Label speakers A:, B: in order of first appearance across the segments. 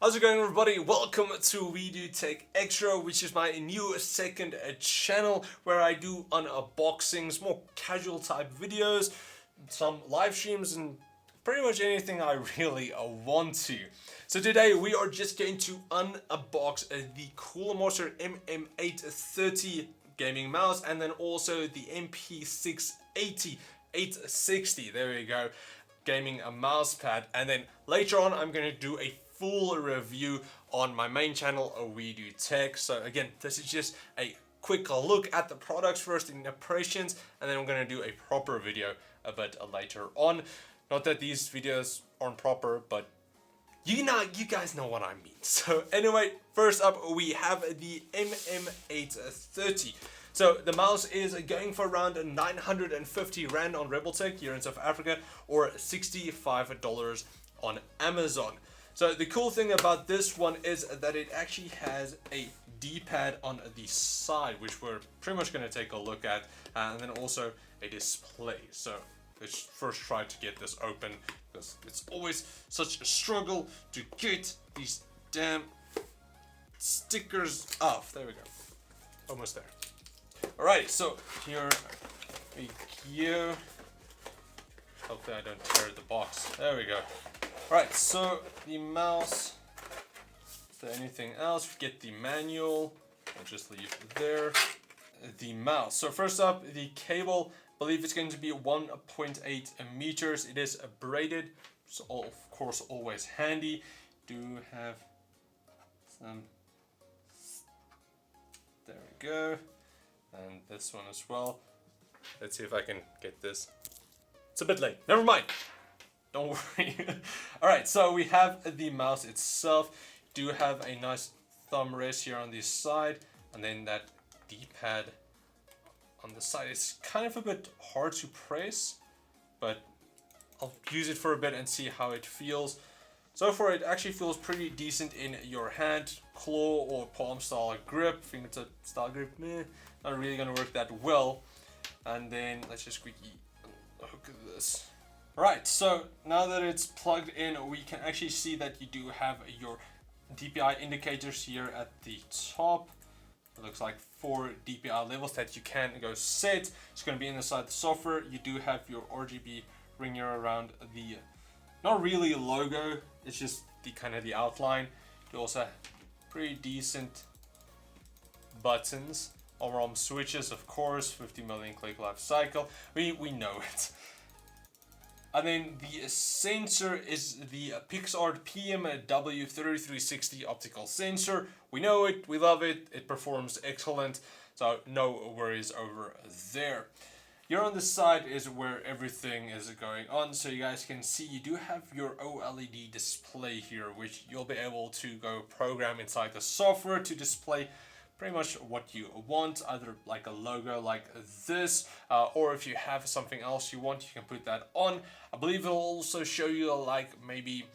A: How's it going, everybody? Welcome to We Do Tech Extra, which is my new second channel where I do unboxings, more casual type videos, some live streams, and pretty much anything I really want to. So today we are just going to unbox the Cooler Monster MM830 gaming mouse, and then also the MP680 860. There we go, gaming mouse pad. And then later on I'm going to do a full review on my main channel, We Do Tech. So again, this is just a quick look at the products first in impressions, and then I'm going to do a proper video a bit later on. Not that these videos aren't proper, but you guys know what I mean. So anyway, first up we have the MM830. So the mouse is going for around 950 Rand on Rebeltech here in South Africa, or $65 on Amazon. So the cool thing about this one is that it actually has a D-pad on the side, which we're pretty much going to take a look at, and then also a display. So let's first try to get this open, because it's always such a struggle to get these damn stickers off. There we go. Almost there. Alright, so here we go. Hopefully I don't tear the box. There we go. Alright, so the mouse. Is there anything else? Get the manual. I'll just leave it there. The mouse. So first up, the cable. I believe it's going to be 1.8 meters. It is braided, so of course always handy. Do have some. There we go. And this one as well. Let's see if I can get this. It's a bit late. Never mind. Don't worry. Alright, so we have the mouse itself. Do have a nice thumb rest here on the side, and then that D-pad on the side. It's kind of a bit hard to press, but I'll use it for a bit and see how it feels. So far it actually feels pretty decent in your hand. Claw or palm style grip, fingertip style grip, not really gonna work that well. And then let's just quickly hook this. Alright, so now that it's plugged in, we can actually see that you do have your DPI indicators here at the top. It looks like 4 DPI levels that you can go set. It's going to be inside the software. You do have your RGB ring here around the, not really a logo, it's just the kind of the outline. You also have pretty decent buttons. Overall switches, of course, 50 million click life cycle. We know it. And then the sensor is the Pixart PM3360 optical sensor. We know it, we love it, it performs excellent, so no worries over there. Here on the side is where everything is going on, so you guys can see you do have your OLED display here, which you'll be able to go program inside the software to display pretty much what you want, either like a logo like this, or if you have something else you want, you can put that on. I believe it'll also show you like maybe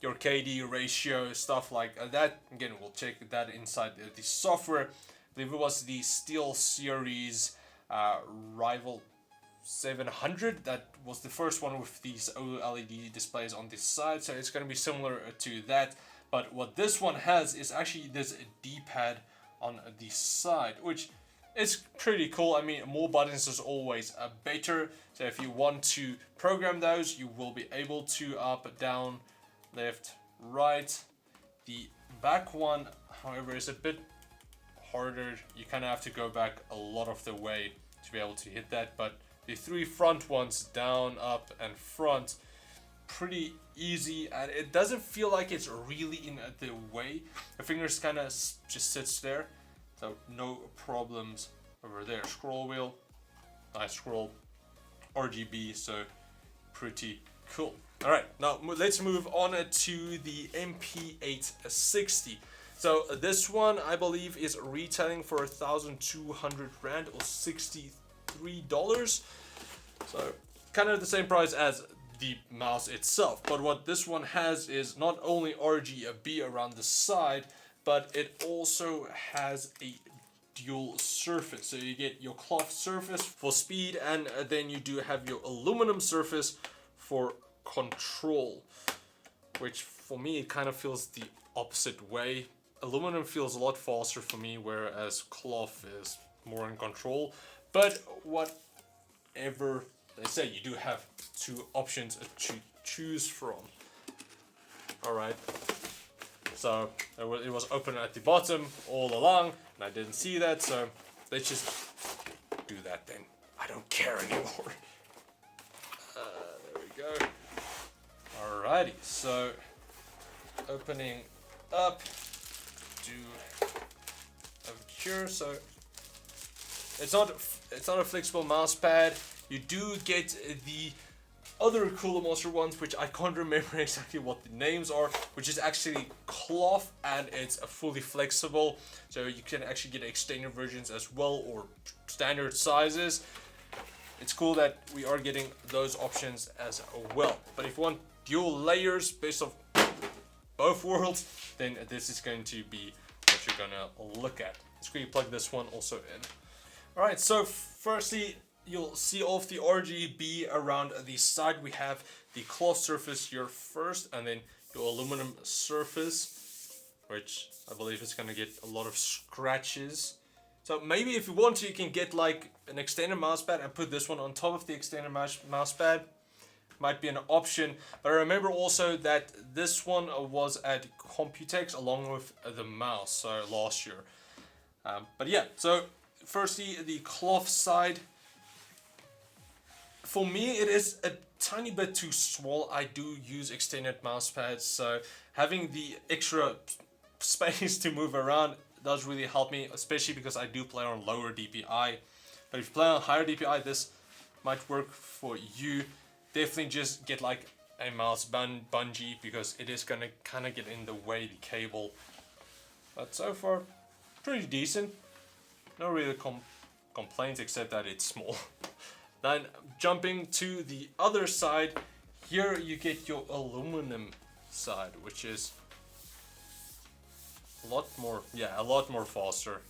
A: your KD ratio, stuff like that. Again, we'll check that inside the software. I believe it was the Steel Series Rival 700 that was the first one with these OLED displays on this side, so it's going to be similar to that. But what this one has is actually this D-pad on the side, which is pretty cool. I mean, more buttons is always better. So if you want to program those, you will be able to up, down, left, right. The back one, however, is a bit harder. You kind of have to go back a lot of the way to be able to hit that. But the 3 front ones, down, up, and front, pretty easy, and it doesn't feel like it's really in the way. The fingers kind of just sits there, so no problems over there. Scroll wheel, nice scroll, RGB, so pretty cool. All right, now let's move on to the MP860. So this one I believe is retailing for 1,200 Rand or $63. So kind of the same price as the mouse itself, but what this one has is not only RGB around the side, but it also has a dual surface. So you get your cloth surface for speed, and then you do have your aluminum surface for control, which for me it kind of feels the opposite way. Aluminum feels a lot faster for me, whereas cloth is more in control. But whatever they say, you do have two options to choose from. Alright, so it was open at the bottom all along, and I didn't see that, so let's just do that then. I don't care anymore. There we go. Alrighty, so opening up, do over here. So it's not a flexible mouse pad. You do get the other Cooler Monster ones, which I can't remember exactly what the names are, which is actually cloth and it's fully flexible. So you can actually get extended versions as well, or standard sizes. It's cool that we are getting those options as well. But if you want dual layers based off both worlds, then this is going to be what you're gonna look at. Let's quickly plug this one also in. Alright, so firstly, you'll see all of the RGB around the side. We have the cloth surface here first, and then your aluminum surface, which I believe is gonna get a lot of scratches. So maybe if you want to, you can get like an extended mousepad and put this one on top of the extended mousepad. Might be an option, but remember also that this one was at Computex along with the mouse, so last year. But yeah, so firstly the cloth side. For me it is a tiny bit too small. I do use extended mousepads, so having the extra space to move around does really help me, especially because I do play on lower DPI. But if you play on higher DPI, this might work for you. Definitely just get like a mouse bungee, because it is gonna kind of get in the way, the cable. But so far, pretty decent. No real complaints except that it's small. Then jumping to the other side, here you get your aluminum side, which is a lot more faster.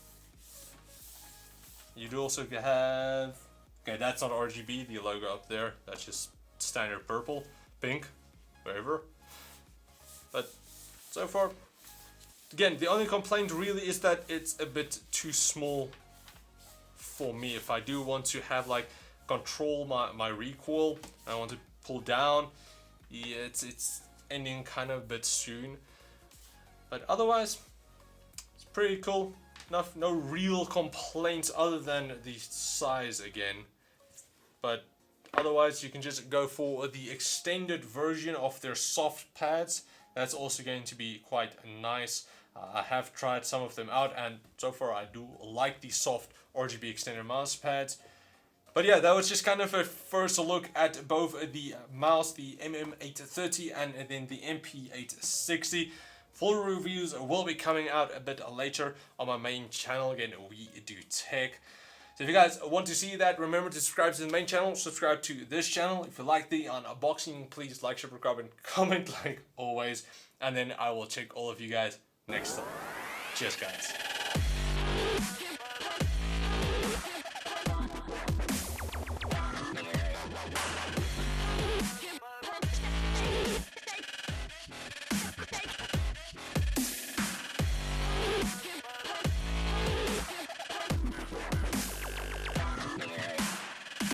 A: You do also have, okay, that's not RGB, the logo up there, that's just standard purple, pink, whatever. But so far, again, the only complaint really is that it's a bit too small for me. If I do want to have like control my recoil, I want to pull down, yeah, it's ending kind of a bit soon. But otherwise, it's pretty cool. No real complaints other than the size again. But otherwise, you can just go for the extended version of their soft pads. That's also going to be quite nice. I have tried some of them out, and so far I do like the soft RGB extended mouse pads. But yeah, that was just kind of a first look at both the mouse, the MM830 and then the MP860. Full reviews will be coming out a bit later on my main channel. Again, We Do Tech. So if you guys want to see that, remember to subscribe to the main channel, subscribe to this channel. If you like the unboxing, please like, share, subscribe, and comment like always. And then I will check all of you guys next time. Cheers, guys.